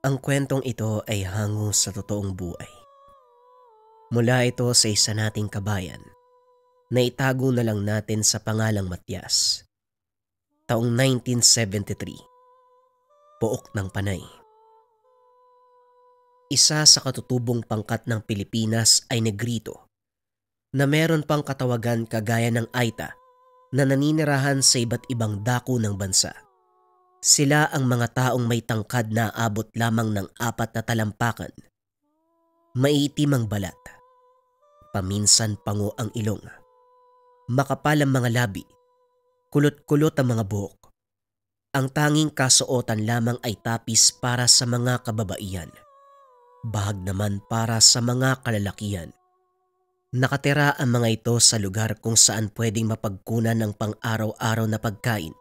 Ang kwentong ito ay hango sa totoong buhay. Mula ito sa isa nating kabayan na itago na lang natin sa pangalang Matias. Taong 1973, Pook ng Panay. Isa sa katutubong pangkat ng Pilipinas ay Negrito na meron pang katawagan kagaya ng Aita na naninirahan sa iba't ibang dako ng bansa. Sila ang mga taong may tangkad na abot lamang ng 4 na talampakan. Maiitim ang balat, paminsan pango ang ilong, makapal ang mga labi, kulot-kulot ang mga buhok. Ang tanging kasuotan lamang ay tapis para sa mga kababaihan, bahag naman para sa mga kalalakihan. Nakatira ang mga ito sa lugar kung saan pwedeng mapagkunan ng pang-araw-araw na pagkain.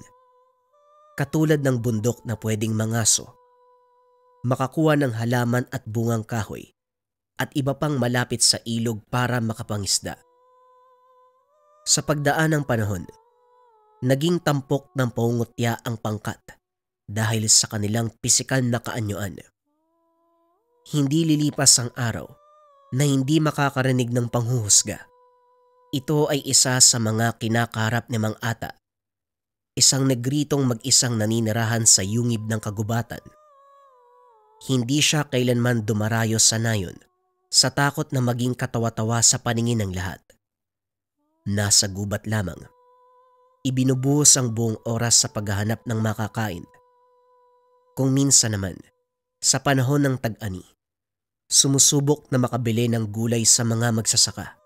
Katulad ng bundok na pwedeng mangaso, makakuha ng halaman at bungang kahoy, at iba pang malapit sa ilog para makapangisda. Sa pagdaan ng panahon, naging tampok ng pangungutya ang pangkat dahil sa kanilang pisikal na kaanyuan. Hindi lilipas ang araw na hindi makakarinig ng panghuhusga. Ito ay isa sa mga kinakarap ni Mang Ata, isang negritong mag-isang naninirahan sa yungib ng kagubatan. Hindi siya kailanman dumarayo sa nayon sa takot na maging katawa-tawa sa paningin ng lahat. Nasa gubat lamang, ibinubuhos ang buong oras sa paghahanap ng makakain. Kung minsan naman, sa panahon ng tag-ani, sumusubok na makabili ng gulay sa mga magsasaka.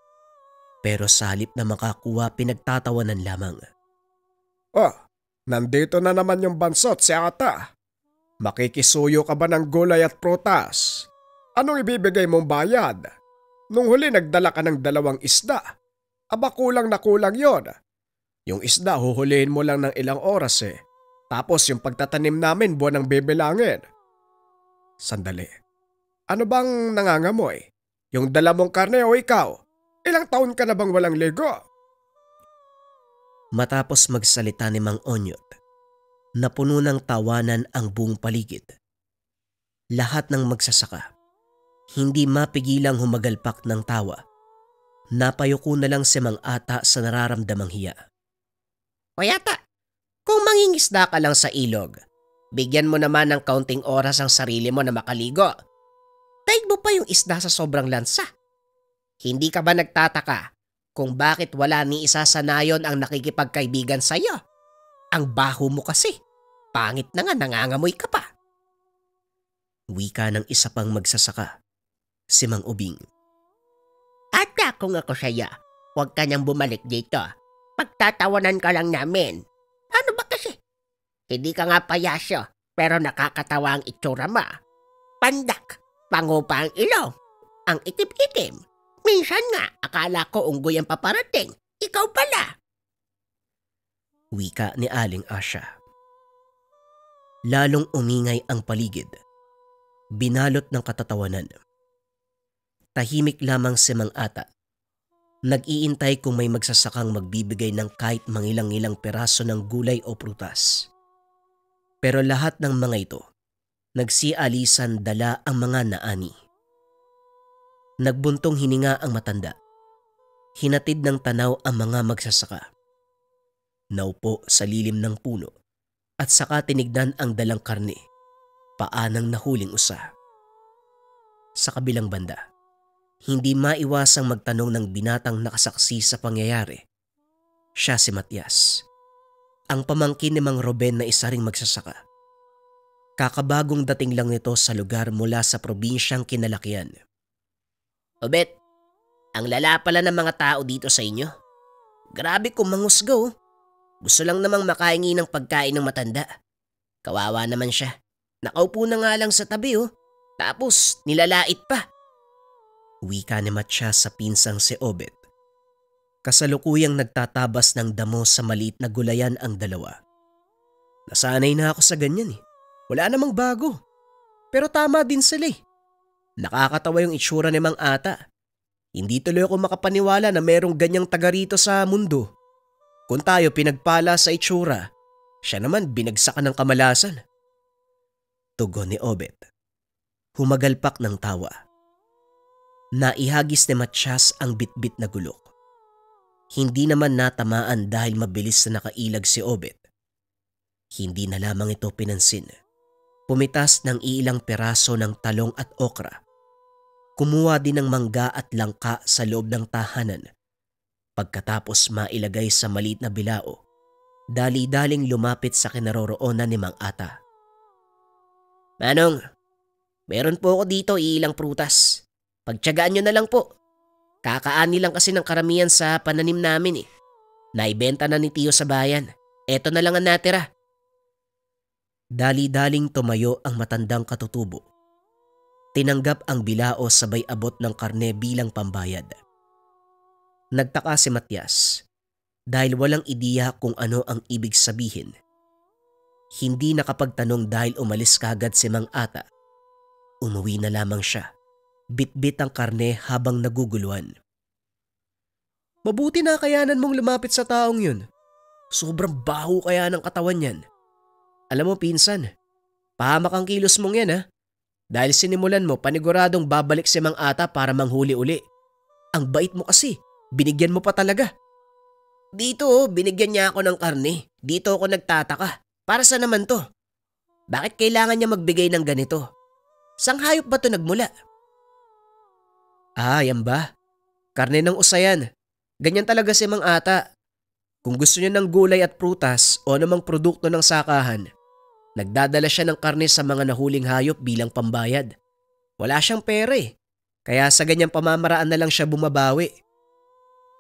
Pero sa halip na makakuha, pinagtatawanan lamang. Oh, nandito na naman yung bansot si Ata. Makikisuyo ka ba ng gulay at prutas? Anong ibibigay mong bayad? Nung huli nagdala ka ng 2 isda. Aba kulang na kulang yon. Yung isda huhulihin mo lang ng ilang oras eh. Tapos yung pagtatanim namin buwan ang bibilangin. Sandali. Ano bang nangangamoy? Yung dala mong karne o ikaw? Ilang taon ka na bang walang ligo? Matapos magsalita ni Mang Onyot, napuno ng tawanan ang buong paligid. Lahat ng magsasaka, hindi mapigilang humagalpak ng tawa. Napayuko na lang si Mang Ata sa nararamdamang hiya. O yata, kung mangingisda ka lang sa ilog, bigyan mo naman ng kaunting oras ang sarili mo na makaligo. Daig mo pa yung isda sa sobrang lansa. Hindi ka ba nagtataka kung bakit wala ni isa sa nayon ang nakikipagkaibigan sa'yo? Ang baho mo kasi. Pangit na nga, nangangamoy ka pa. Wika ng isa pang magsasaka, si Mang Ubing. Ata kung ako sa'yo, huwag ka nang bumalik dito. Pagtatawanan ka lang namin. Ano ba kasi? Hindi ka nga payasyo, pero nakakatawa ang itsura mo. Pandak, pango pa ang ilong, ang itim-itim. Minsan nga, akala ko unggoy ang paparating. Ikaw pala. Wika ni Aling Asya. Lalong umingay ang paligid. Binalot ng katatawanan. Tahimik lamang si Mang Ata. Nag-iintay kung may magsasakang magbibigay ng kahit mangilang-ilang peraso ng gulay o prutas. Pero lahat ng mga ito, nagsialisan dala ang mga naani. Nagbuntong hininga ang matanda. Hinatid ng tanaw ang mga magsasaka. Naupo sa lilim ng puno at saka tinignan ang dalang karne, paanang nahuling usa. Sa kabilang banda, hindi maiwasang magtanong ng binatang nakasaksi sa pangyayari. Siya si Matias, ang pamangkin ni Mang Ruben na isa ring magsasaka. Kakabagong dating lang nito sa lugar mula sa probinsyang kinalakihan. Obet, ang lala pala ng mga tao dito sa inyo. Grabe kung mangusgaw. Gusto lang namang makahingi ng pagkain ng matanda. Kawawa naman siya. Nakaupo na nga lang sa tabi Tapos nilalait pa. Wika ni Matias sa pinsang si Obet. Kasalukuyang nagtatabas ng damo sa maliit na gulayan ang dalawa. Nasanay na ako sa ganyan Wala namang bago. Pero tama din sila Nakakatawa yung itsura ni Mang Ata. Hindi tuloy ako makapaniwala na merong ganyang taga rito sa mundo. Kung tayo pinagpala sa itsura, siya naman binagsakan ng kamalasan. Tugon ni Obet. Humagalpak ng tawa. Naihagis ni Matias ang bitbit na gulok. Hindi naman natamaan dahil mabilis na nakailag si Obet. Hindi na lamang ito pinansin. Pumitas ng ilang peraso ng talong at okra. Kumuha din ng mangga at langka sa loob ng tahanan. Pagkatapos mailagay sa maliit na bilao, dali-daling lumapit sa kinaroroonan ni Mang Ata. Manong, meron po ako dito ilang prutas. Pagtiyagaan nyo na lang po. Kakaani lang kasi ng karamihan sa pananim namin eh. Naibenta na ni Tiyo sa bayan. Eto na lang ang natira. Dali-daling tumayo ang matandang katutubo. Tinanggap ang bilao sabay abot ng karne bilang pambayad. Nagtaka si Matias dahil walang ideya kung ano ang ibig sabihin. Hindi nakapagtanong dahil umalis kagad si Mang Ata. Umuwi na lamang siya. Bitbit ang karne habang naguguluhan. Mabuti na kayanan mong lumapit sa taong yun. Sobrang baho kaya ng katawan yan. Alam mo pinsan, pahamak ang kilos mong yan ha. Dahil sinimulan mo paniguradong babalik si Mang Ata para manghuli uli. Ang bait mo kasi, binigyan mo pa talaga. Dito binigyan niya ako ng karne. Dito ako nagtataka. Para saan naman to? Bakit kailangan niya magbigay ng ganito? Sang hayop ba to nagmula? Yan ba? Karne ng usayan. Ganyan talaga si Mang Ata. Kung gusto niya ng gulay at prutas o namang produkto ng sakahan, nagdadala siya ng karne sa mga nahuling hayop bilang pambayad. Wala siyang pera eh. Kaya sa ganyang pamamaraan na lang siya bumabawi.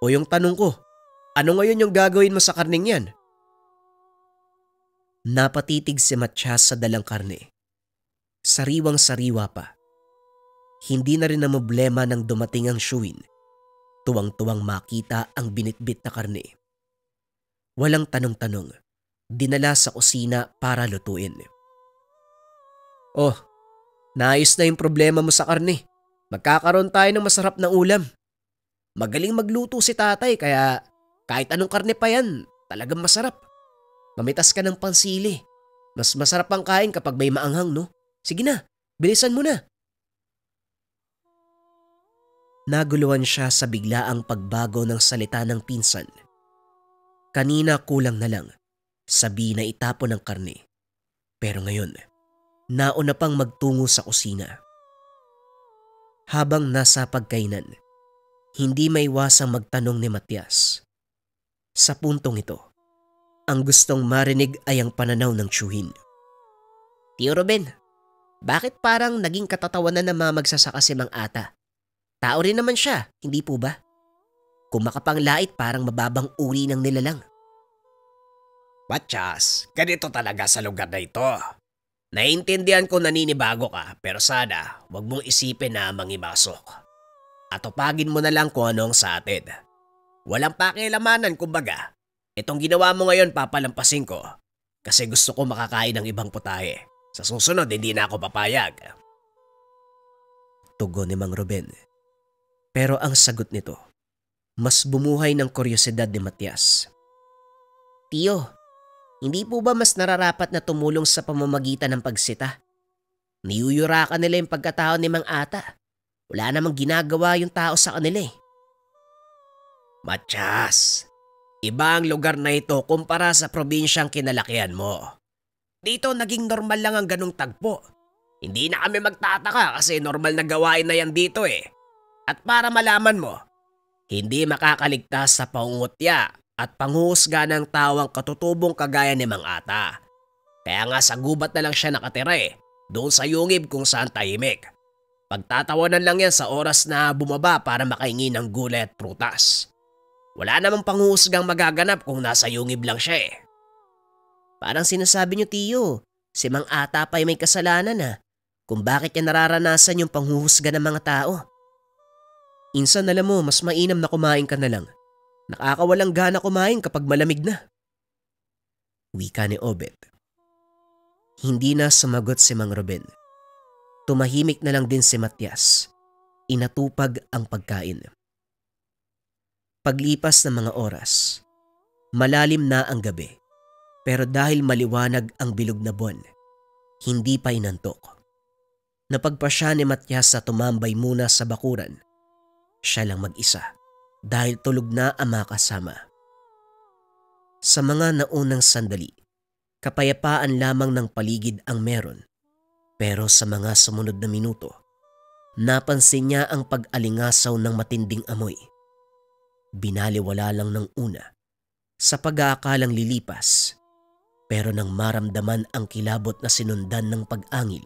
O yung tanong ko, ano ngayon yung gagawin mo sa karneng yan? Napatitig si Matias sa dalang karne. Sariwang-sariwa pa. Hindi na rin problema nang dumating ang Shuin. Tuwang-tuwang makita ang binitbit na karne. Walang tanong-tanong, dinala sa kusina para lutuin. Oh, naayos na yung problema mo sa karne. Magkakaroon tayo ng masarap na ulam. Magaling magluto si tatay kaya kahit anong karne pa yan, talagang masarap. Mamitas ka ng pansili. Mas masarap ang kain kapag may maanghang, no? Sige na, bilisan mo na. Naguluhan siya sa biglaang pagbago ng salita ng pinsan. Kanina kulang na lang, sabi na itapon ng karne. Pero ngayon, nauna pang magtungo sa kusina. Habang nasa pagkainan, hindi maiwasang magtanong ni Matias. Sa puntong ito, ang gustong marinig ay ang pananaw ng tiyuhin. Tiyo Ruben, bakit parang naging katatawanan ng mga magsasaka si Mang Ata? Tao rin naman siya, hindi po ba? Kung makapanglait parang mababang uri ng nilalang. Matias, ganito talaga sa lugar na ito. Naiintindihan ko naninibago ka pero sana wag mong isipin na mangibasok. At upagin mo na lang kung anong sa atin. Walang pakialamanan kumbaga. Itong ginawa mo ngayon papalampasin ko kasi gusto ko makakain ng ibang putahe. Sa susunod hindi na ako papayag. Tugon ni Mang Ruben. Pero ang sagot nito, mas bumuhay ng kuryosidad ni Matias. Tiyo, hindi po ba mas nararapat na tumulong sa pamamagitan ng pagsita? Niyuyurakan nila yung pagkatao ni Mang Ata. Wala namang ginagawa yung tao sa kanila eh. Matias, iba ang lugar na ito kumpara sa probinsyang kinalakihan mo. Dito naging normal lang ang ganong tagpo. Hindi na kami magtataka kasi normal na gawain na yan dito eh. At para malaman mo, hindi makakaligtas sa pangungutya at panghuhusga ng tawang katutubong kagaya ni Mang Ata. Kaya nga sa gubat na lang siya nakatira eh, doon sa yungib kung saan tahimik. Pagtatawanan lang yan sa oras na bumaba para makahingi ng gulay at prutas. Wala namang panghuhusgang magaganap kung nasa yungib lang siya eh. Parang sinasabi niyo Tiyo, si Mang Ata pa'y may kasalanan ha, kung bakit niya nararanasan yung panghuhusga ng mga tao. Insan alam mo, mas mainam na kumain ka na lang. Nakakawalang gana kumain kapag malamig na. Wika ni Obet. Hindi na sumagot si Mang Ruben. Tumahimik na lang din si Matias. Inatupag ang pagkain. Paglipas ng mga oras, malalim na ang gabi. Pero dahil maliwanag ang bilog na buwan, hindi pa inantok. Napagpasya ni Matias na tumambay muna sa bakuran. Siya lang mag-isa dahil tulog na ang mga kasama. Sa mga naunang sandali, kapayapaan lamang ng paligid ang meron. Pero sa mga sumunod na minuto, napansin niya ang pag-alingasaw ng matinding amoy. Binaliwala lang ng una sa pag-aakalang lilipas, pero nang maramdaman ang kilabot na sinundan ng pag-angil,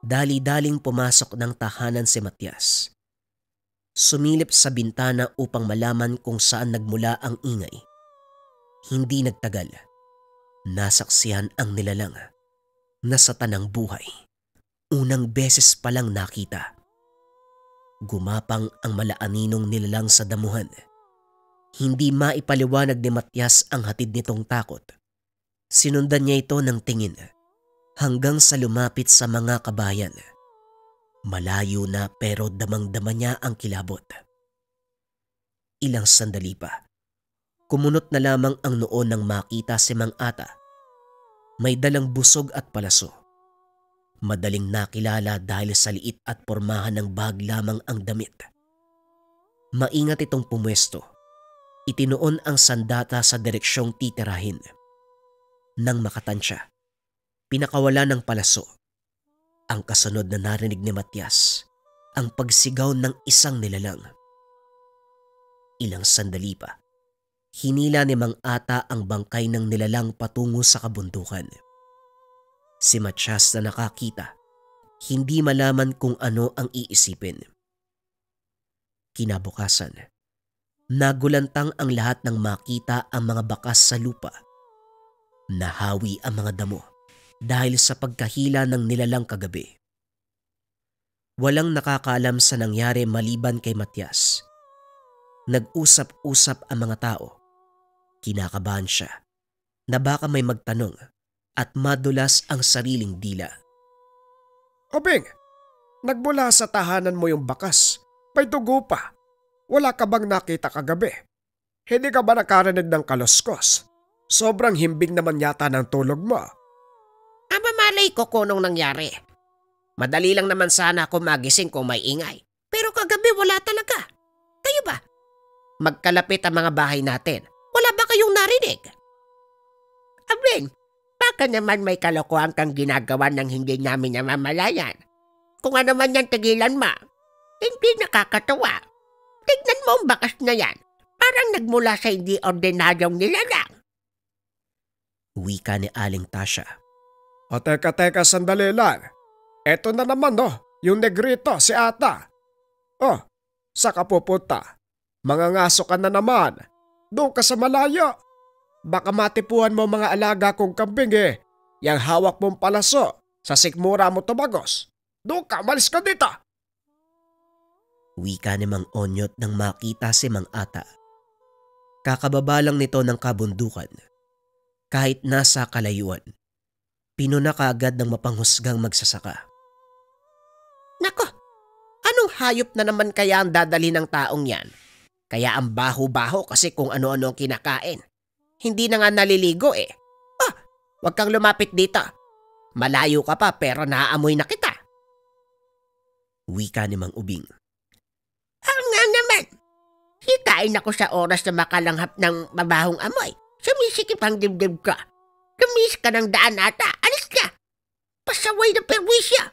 dali-daling pumasok ng tahanan si Matias. Sumilip sa bintana upang malaman kung saan nagmula ang ingay. Hindi nagtagal, nasaksihan ang nilalang na sa tanang buhay unang beses palang nakita. Gumapang ang malaaninong nilalang sa damuhan. Hindi maipaliwanag ni Matias ang hatid nitong takot. Sinundan niya ito ng tingin hanggang sa lumapit sa mga kabayan. Malayo na pero damang-dama niya ang kilabot. Ilang sandali pa, kumunot na lamang ang noo nang makita si Mang Ata. May dalang busog at palaso. Madaling nakilala dahil sa liit at pormahan ng bag lamang ang damit. Maingat itong pumwesto. Itinuon ang sandata sa direksyong titirahin. Nang makatansya, pinakawala ng palaso. Ang kasunod na narinig ni Matias, ang pagsigaw ng isang nilalang. Ilang sandali pa, hinila ni Mang Ata ang bangkay ng nilalang patungo sa kabundukan. Si Matias na nakakita, hindi malaman kung ano ang iisipin. Kinabukasan, nagulantang ang lahat ng makita ang mga bakas sa lupa. Nahawi ang mga damo dahil sa pagkahila ng nilalang kagabi. Walang nakakaalam sa nangyari maliban kay Matias. Nag-usap-usap ang mga tao. Kinakabahan siya na baka may magtanong at madulas ang sariling dila. Obing, nagbula sa tahanan mo yung bakas. May dugo pa. Wala ka bang nakita kagabi? Hindi ka ba nakarinig ng kaluskos? Sobrang himbing naman yata ng tulog mo. Mamalay ko kung anong nangyari. Madali lang naman sana ako magising kung may ingay. Pero kagabi wala talaga. Kayo ba? Magkalapit ang mga bahay natin. Wala ba kayong narinig? Abing, baka naman may kalokohan kang ginagawa ng hindi namin namamalayan. Kung ano man yan, tigilan mo. Hindi nakakatawa. Tignan mo ang bakas na yan. Parang nagmula sa hindi ordinaryong nilalang. Wika ni Aling Tasha. O teka, sandali lang. Eto na naman yung negrito, si Ata. Oh, saka pupunta. Mangangaso ka na naman. Doon ka sa malayo. Baka matipuhan mo mga alaga kong kambing Yang hawak mong palaso, sa sikmura mo tumagos. Doon ka, malis ka dito. Wika ni Mang Onyot nang makita si Mang Ata. Kakababa lang nito ng kabundukan. Kahit nasa kalayuan, pinuna kaagad ng mapanghusgang magsasaka. Nako, anong hayop na naman kaya ang dadali ng taong yan? Kaya ang baho-baho kasi kung ano-ano ang kinakain. Hindi na nga naliligo wag kang lumapit dito. Malayo ka pa pero naaamoy na kita. Wika ni Mang Ubing. Nga naman. Hikain ako sa oras na makalanghap ng mabahong amoy. Sumisikip ang dibdib ka. Lumis ka ng daan ata. Alis ka. Pasaway na perwisya.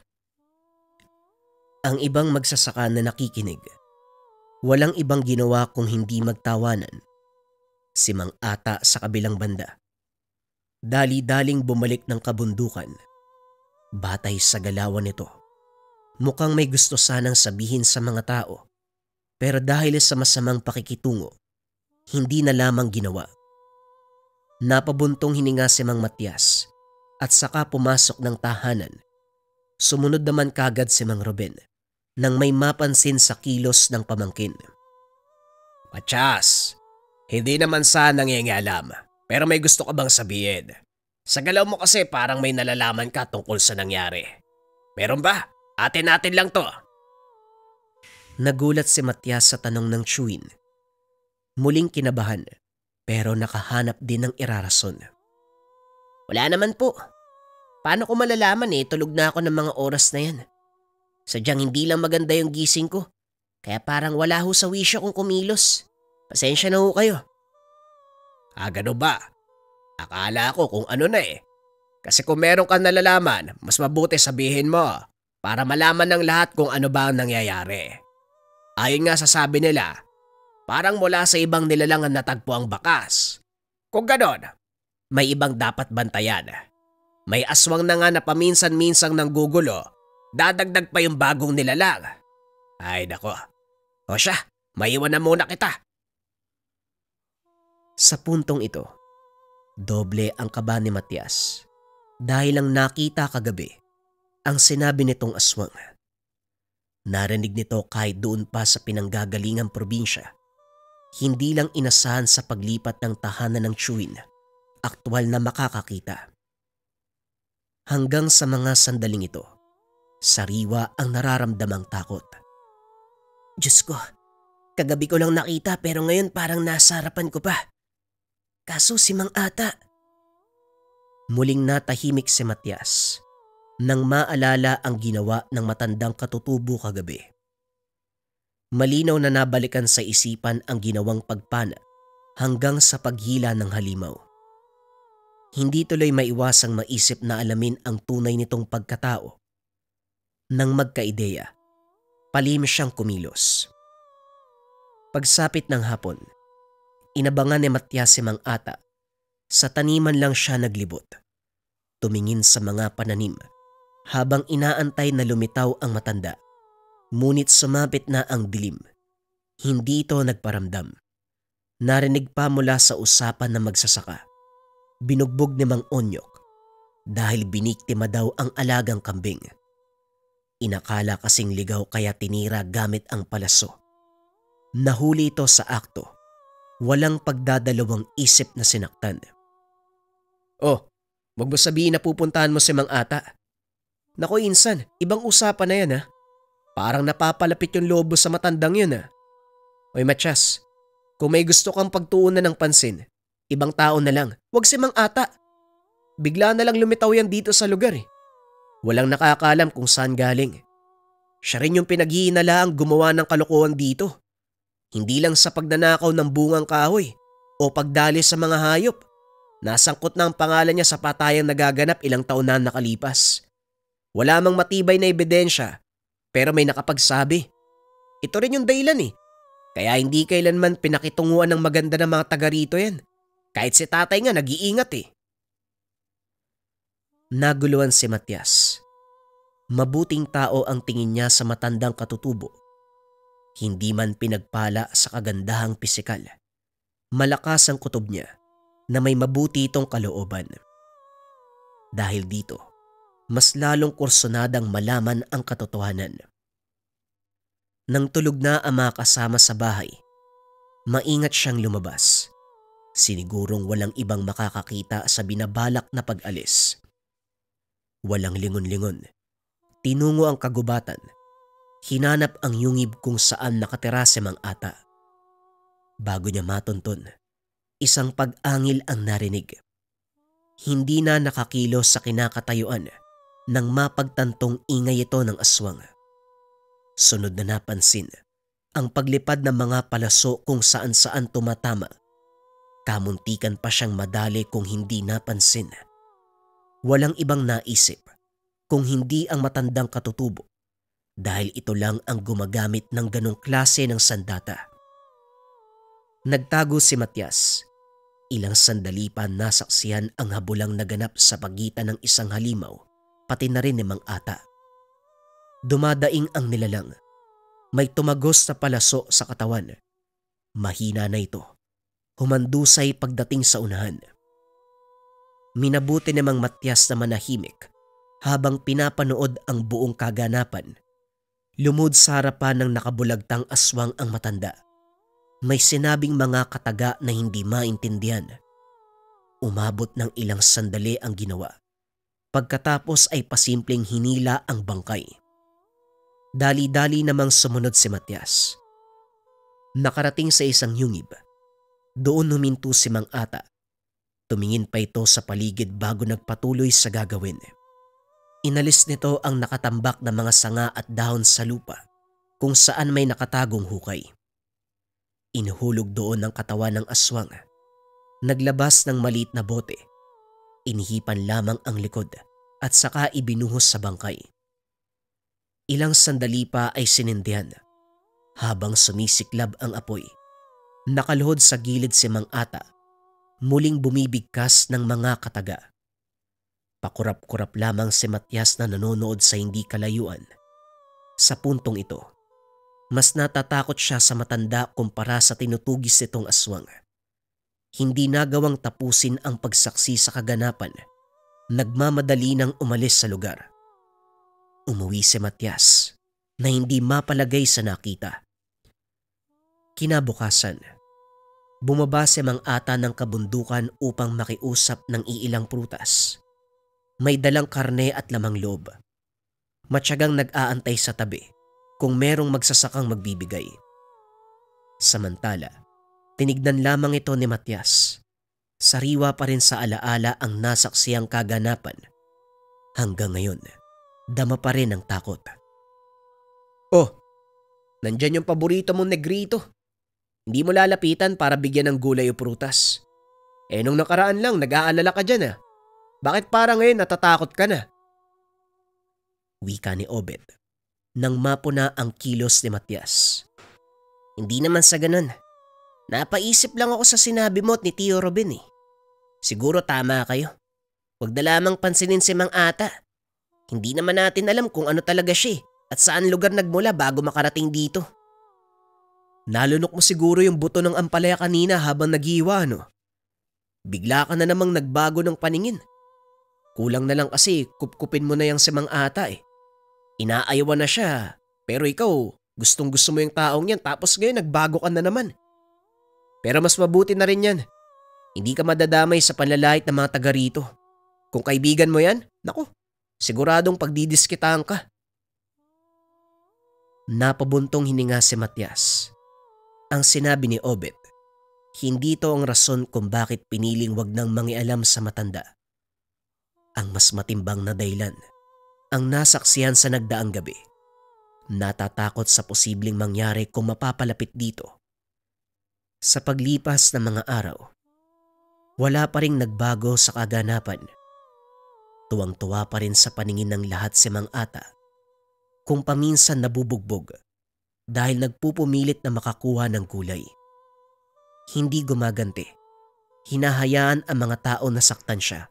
Ang ibang magsasaka na nakikinig, walang ibang ginawa kung hindi magtawanan. Si Mang Ata sa kabilang banda. Dali-daling bumalik ng kabundukan. Batay sa galawan nito, mukhang may gusto sanang sabihin sa mga tao. Pero dahil sa masamang pakikitungo, hindi na lamang ginawa. Napabuntong hininga si Mang Matias at saka pumasok ng tahanan. Sumunod naman kagad si Mang Ruben nang may mapansin sa kilos ng pamangkin. Matias, hindi naman sana nangyayalam, pero may gusto ka bang sabihin? Sa galaw mo kasi parang may nalalaman ka tungkol sa nangyari. Meron ba? Atin-atin lang to. Nagulat si Matias sa tanong ng Chewin. Muling kinabahan pero nakahanap din ng irarason. Wala naman po. Paano ko malalaman tulog na ako ng mga oras na yan. Sadyang hindi lang maganda yung gising ko. Kaya parang wala ho sa wisyo kong kumilos. Pasensya na ho kayo. Gano ba? Akala ko kung ano na eh. Kasi kung meron kang nalalaman, mas mabuti sabihin mo para malaman ng lahat kung ano ba ang nangyayari. Ayon nga sa sabi nila, parang mula sa ibang nilalang ang natagpo ang bakas. Kung ganon, may ibang dapat bantayan. May aswang na nga na paminsan-minsang nanggugulo, dadagdag pa yung bagong nilalang. Ay nako. O siya, maiwan na muna kita. Sa puntong ito, doble ang kaba ni Matias dahil lang nakita kagabi ang sinabi nitong aswang. Narinig nito kahit doon pa sa pinanggagalingang probinsya. Hindi lang inasahan sa paglipat ng tahanan ng Chewin, aktwal na makakakita. Hanggang sa mga sandaling ito, sariwa ang nararamdamang takot. Diyos ko, kagabi ko lang nakita pero ngayon parang nasa harapan ko pa. Kaso si Mang Ata. Muling natahimik si Matias nang maalala ang ginawa ng matandang katutubo kagabi. Malinaw na nabalikan sa isipan ang ginawang pagpana hanggang sa paghila ng halimaw. Hindi tuloy maiwasang maisip na alamin ang tunay nitong pagkatao. Nang magkaideya, palihim siyang kumilos. Pagsapit ng hapon, inabangan ni Matias si Mang Ata. Sa taniman lang siya naglibot. Tumingin sa mga pananim habang inaantay na lumitaw ang matanda. Ngunit sumapit na ang dilim. Hindi ito nagparamdam. Narinig pa mula sa usapan ng magsasaka. Binugbog ni Mang Onyok dahil biniktima daw ang alagang kambing. Inakala kasing ligaw kaya tinira gamit ang palaso. Nahuli ito sa akto. Walang pagdadalawang isip na sinaktan. Oh, wag mo sabihin na pupuntahan mo si Mang Ata. Nako insan, ibang usapan na yan ha. Parang napapalapit yung lobo sa matandang yun ha. Oy Matias, kung may gusto kang pagtuunan ng pansin, ibang tao na lang, wag si Mang Ata. Bigla na lang lumitaw yan dito sa lugar eh. Walang nakakaalam kung saan galing. Siya rin yung pinaghihinalaang gumawa ng kalokohan dito. Hindi lang sa pagnanakaw ng bungang kahoy o pagdali sa mga hayop. Nasangkot na ang pangalan niya sa patayang nagaganap ilang taon na nakalipas. Wala mang matibay na ebidensya pero may nakapagsabi. Ito rin yung dahilan eh. Kaya hindi kailanman pinakitunguan ng maganda ng mga taga rito yan. Kahit si tatay nga nag-iingat eh. Naguluhan si Matias. Mabuting tao ang tingin niya sa matandang katutubo. Hindi man pinagpala sa kagandahang pisikal. Malakas ang kutob niya na may mabuti itong kalooban. Dahil dito, mas lalong kursunadang malaman ang katotohanan. Nang tulog na ang mga kasama sa bahay, maingat siyang lumabas. Sinigurong walang ibang makakakita sa binabalak na pag-alis. Walang lingon-lingon. Tinungo ang kagubatan. Hinanap ang yungib kung saan nakatira si Mang Ata. Bago niya matunton, isang pag-angil ang narinig. Hindi na nakakilos sa kinakatayuan nang mapagtantong ingay ito ng aswang. Sunod na napansin ang paglipad ng mga palaso kung saan-saan tumatama. Kamuntikan pa siyang madali kung hindi napansin. Walang ibang naisip kung hindi ang matandang katutubo dahil ito lang ang gumagamit ng ganong klase ng sandata. Nagtago si Matias. Ilang sandali pa nasaksihan ang habulang naganap sa pagitan ng isang halimaw pati na rin ni Mang Ata. Dumadaing ang nilalang. May tumagos na palaso sa katawan. Mahina na ito. Humandusay pagdating sa unahan. Minabuti ni Mang Matias na manahimik habang pinapanood ang buong kaganapan. Lumod sa harapan ng nakabulagtang aswang ang matanda. May sinabing mga kataga na hindi maintindihan. Umabot ng ilang sandali ang ginawa. Pagkatapos ay pasimpleng hinila ang bangkay. Dali-dali namang sumunod si Matias. Nakarating sa isang yungib. Doon huminto si Mang Ata. Tumingin pa ito sa paligid bago nagpatuloy sa gagawin. Inalis nito ang nakatambak na mga sanga at dahon sa lupa kung saan may nakatagong hukay. Inhulog doon ang katawan ng aswang. Naglabas ng maliit na bote. Inihipan lamang ang likod at saka ibinuhos sa bangkay. Ilang sandali pa ay sinindihan. Habang sumisiklab ang apoy, nakaluhod sa gilid si Mang Ata, muling bumibigkas ng mga kataga. Pakurap-kurap lamang si Matias na nanonood sa hindi kalayuan. Sa puntong ito, mas natatakot siya sa matanda kumpara sa tinutugis nitong aswang. Hindi nagawang tapusin ang pagsaksi sa kaganapan. Nagmamadali nang umalis sa lugar. Umuwi si Matias na hindi mapalagay sa nakita. Kinabukasan, bumaba si Mang Ata ng kabundukan upang makiusap ng iilang prutas. May dalang karne at lamang loob. Matyagang nag-aantay sa tabi kung merong magsasakang magbibigay. Samantala, tinignan lamang ito ni Matias. Sariwa pa rin sa alaala ang nasaksiyang kaganapan. Hanggang ngayon, dama pa rin ang takot. Oh, nandyan yung paborito mong negrito. Hindi mo lalapitan para bigyan ng gulay o prutas. Nung nakaraan lang, nag-aalala ka dyan ah. Bakit parang ngayon natatakot ka na? Wika ni Obed nang mapuna ang kilos ni Matias. Hindi naman sa ganun. Napaisip lang ako sa sinabi mo at ni Tio Robin eh. Siguro tama kayo. Huwag na lamang pansinin si Mang Ata. Hindi naman natin alam kung ano talaga siya at saan lugar nagmula bago makarating dito. Nalunok mo siguro yung buto ng ampalaya kanina habang nag-iiwa, no? Bigla ka na namang nagbago ng paningin. Kulang na lang kasi kupkupin mo na yung si Mang Ata eh. Inaayawan na siya, pero ikaw gustong gusto mo yung taong yan tapos ngayon nagbago ka na naman. Pero mas mabuti na rin yan. Hindi ka madadamay sa panlalait ng mga taga rito. Kung kaibigan mo yan, naku, siguradong pagdidiskitahan ka. Napabuntong hininga si Matias. Ang sinabi ni Obed, hindi ito ang rason kung bakit piniling wag nang mangialam sa matanda. Ang mas matimbang na dahilan, ang nasaksihan sa nagdaang gabi. Natatakot sa posibleng mangyari kung mapapalapit dito. Sa paglipas ng mga araw, wala pa ring nagbago sa kaganapan. Tuwang-tuwa pa rin sa paningin ng lahat si Mang Ata. Kung paminsan nabubugbog dahil nagpupumilit na makakuha ng gulay. Hindi gumaganti. Hinahayaan ang mga tao na saktan siya.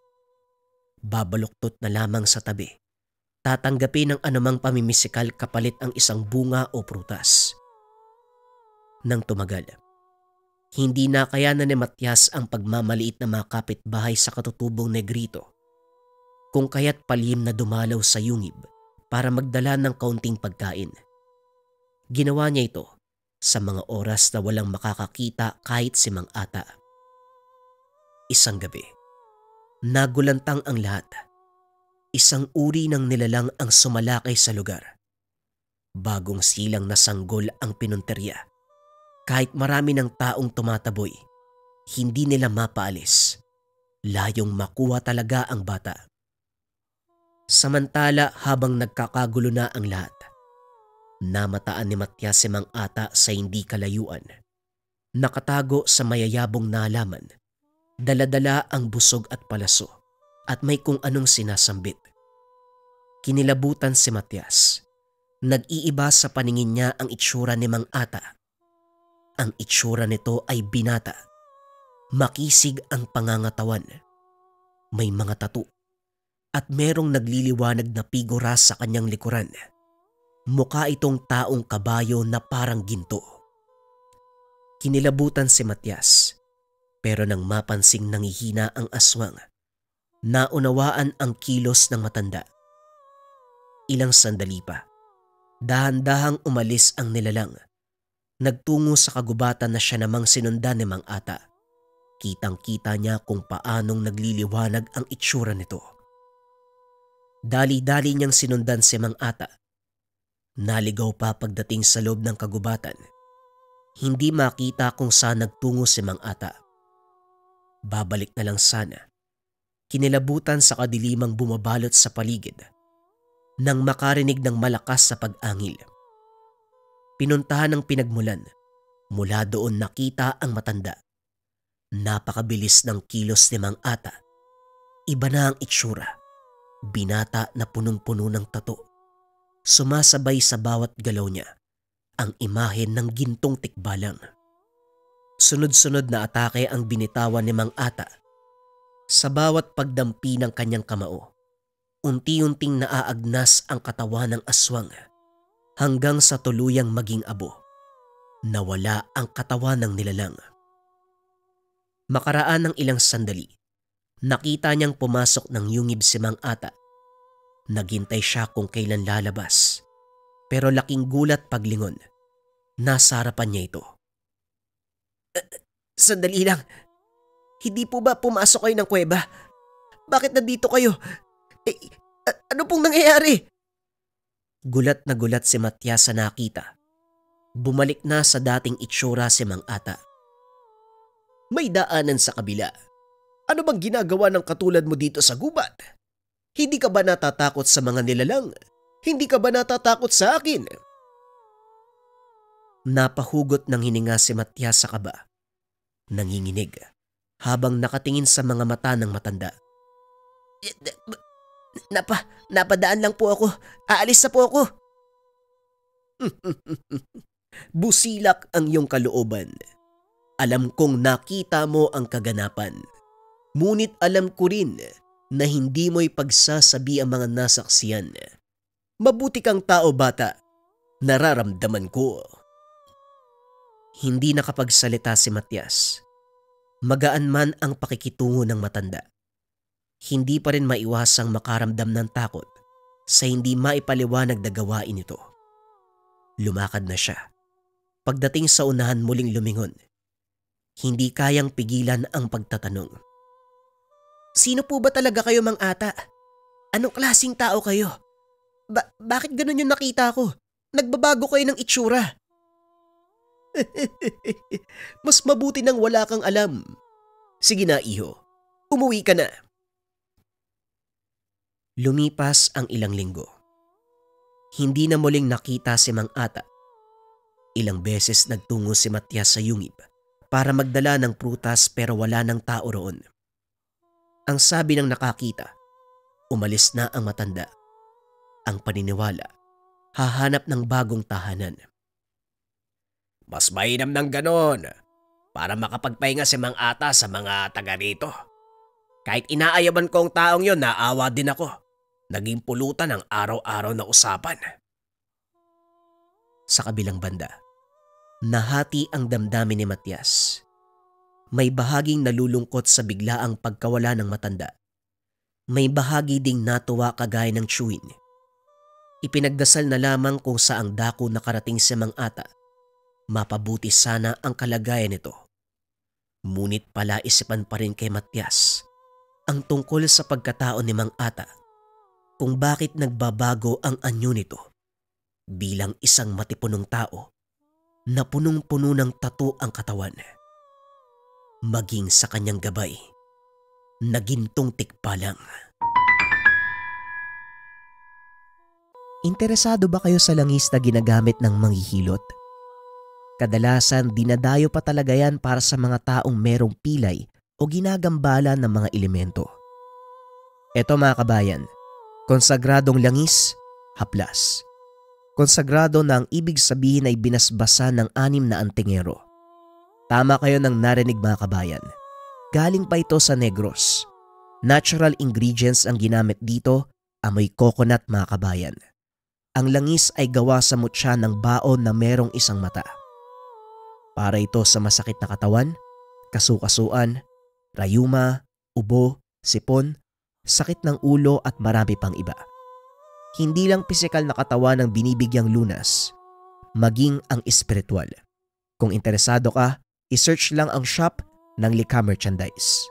Babaluktot na lamang sa tabi. Tatanggapin ng anumang pamimisikal kapalit ang isang bunga o prutas. Nang tumagal, hindi na kayanan ni Matias ang pagmamaliit na mga kapitbahay sa katutubong negrito. Kung kaya't palihim na dumalaw sa yungib para magdala ng kaunting pagkain. Ginawa niya ito sa mga oras na walang makakakita kahit si Mang Ata. Isang gabi, nagulantang ang lahat. Isang uri ng nilalang ang sumalakay sa lugar. Bagong silang na sanggol ang pinunterya. Kahit marami ng taong tumataboy, hindi nila mapaalis. Layong makuha talaga ang bata. Samantala habang nagkakagulo na ang lahat, namataan ni Matias si Mang Ata sa hindi kalayuan. Nakatago sa mayayabong na halaman. Daladala ang busog at palaso at may kung anong sinasambit. Kinilabutan si Matias. Nag-iiba sa paningin niya ang itsura ni Mang Ata. Ang itsura nito ay binata. Makisig ang pangangatawan. May mga tattoo at merong nagliliwanag na figura sa kanyang likuran. Mukha itong taong kabayo na parang ginto. Kinilabutan si Matias. Pero nang mapansing nangihina ang aswang, naunawaan ang kilos ng matanda. Ilang sandali pa, dahan-dahang umalis ang nilalang. Nagtungo sa kagubatan na siya namang sinundan ni Mang Ata. Kitang-kita niya kung paanong nagliliwanag ang itsura nito. Dali-dali niyang sinundan si Mang Ata. Naligaw pa pagdating sa loob ng kagubatan. Hindi makita kung saan nagtungo si Mang Ata. Babalik na lang sana. Kinilabutan sa kadilimang bumabalot sa paligid. nang makarinig ng malakas sa pag-angil. Pinuntahan ng pinagmulan. Mula doon nakita ang matanda. Napakabilis ng kilos ni Mang Ata. Iba na ang itsura. Binata na punong-puno ng tato. Sumasabay sa bawat galaw niya ang imahe ng gintong tikbalang. Sunod-sunod na atake ang binitawan ni Mang Ata. Sa bawat pagdampi ng kanyang kamao, unti-unting naaagnas ang katawan ng aswang hanggang sa tuluyang maging abo. Nawala ang katawan ng nilalang. Makaraan ng ilang sandali, nakita niyang pumasok ng yungib si Mang Ata. Naghintay siya kung kailan lalabas, pero laking gulat paglingon. Nasa harapan niya ito. Sandali lang. Hindi po ba pumasok kayo ng kuweba? Bakit nandito kayo? Ano pong nangyayari? Gulat na gulat si Matias sa nakita. Bumalik na sa dating itsura si Mang Ata. May daanan sa kabila. Ano bang ginagawa ng katulad mo dito sa gubat? Hindi ka ba natatakot sa mga nilalang? Hindi ka ba natatakot sa akin? Napahugot ng hininga si Matias sa kaba. Nanginginig habang nakatingin sa mga mata ng matanda. Napadaan lang po ako. Aalis na po ako. Busilak ang iyong kalooban. Alam kong nakita mo ang kaganapan. Ngunit alam ko rin na hindi mo'y pagsasabi ang mga nasaksiyan. Mabuti kang tao, bata. Nararamdaman ko. Hindi nakapagsalita si Matias. Magaan man ang pakikitungo ng matanda. Hindi pa rin maiwasang makaramdam ng takot sa hindi maipaliwanag na gawain ito. Lumakad na siya. Pagdating sa unahan muling lumingon. Hindi kayang pigilan ang pagtatanong. Sino po ba talaga kayo, Mang Ata? Anong klaseng tao kayo? Bakit ganun yung nakita ko? Nagbabago kayo ng itsura. Mas mabuti nang wala kang alam. Sige na, iho. Umuwi ka na. Lumipas ang ilang linggo. Hindi na muling nakita si Mang Ata. Ilang beses nagtungo si Matias sa yungib para magdala ng prutas pero wala ng tao roon. Ang sabi ng nakakita, umalis na ang matanda. Ang paniniwala, hahanap ng bagong tahanan. Mas mainam ng ganon para makapagpahinga si Mang Ata sa mga taga rito. Kahit inaayaban ko ang taong yon, naawa din ako. Naging pulutan ang araw-araw na usapan. Sa kabilang banda, nahati ang damdamin ni Matias. May bahaging nalulungkot sa biglaang pagkawala ng matanda. May bahagi ding natuwa kagaya ng Chewin. Ipinagdasal na lamang kung saang dako nakarating si Mang Ata. Mapabuti sana ang kalagayan nito. Ngunit palaisipan pa rin kay Matias ang tungkol sa pagkatao ni Mang Ata, kung bakit nagbabago ang anyo nito bilang isang matipunong tao na punong-puno ng tattoo ang katawan. Maging sa kanyang gabay, nagintong tikbalang. Interesado ba kayo sa langis na ginagamit ng manghihilot? Kadalasan dinadayo pa talaga yan para sa mga taong merong pilay o ginagambala ng mga elemento. Eto mga kabayan, konsagradong langis, haplas. Konsagrado na ang ibig sabihin ay binasbasa ng 6 na antingero. Tama kayo ng narinig mga kabayan. Galing pa ito sa Negros. Natural ingredients ang ginamit dito, amoy coconut mga kabayan. Ang langis ay gawa sa mutya ng baon na merong isang mata. Para ito sa masakit na katawan, kasukasuan, rayuma, ubo, sipon, sakit ng ulo at marami pang iba. Hindi lang pisikal na katawan ang binibigyang lunas, maging ang espiritual. Kung interesado ka, isearch lang ang shop ng Likha Merchandise.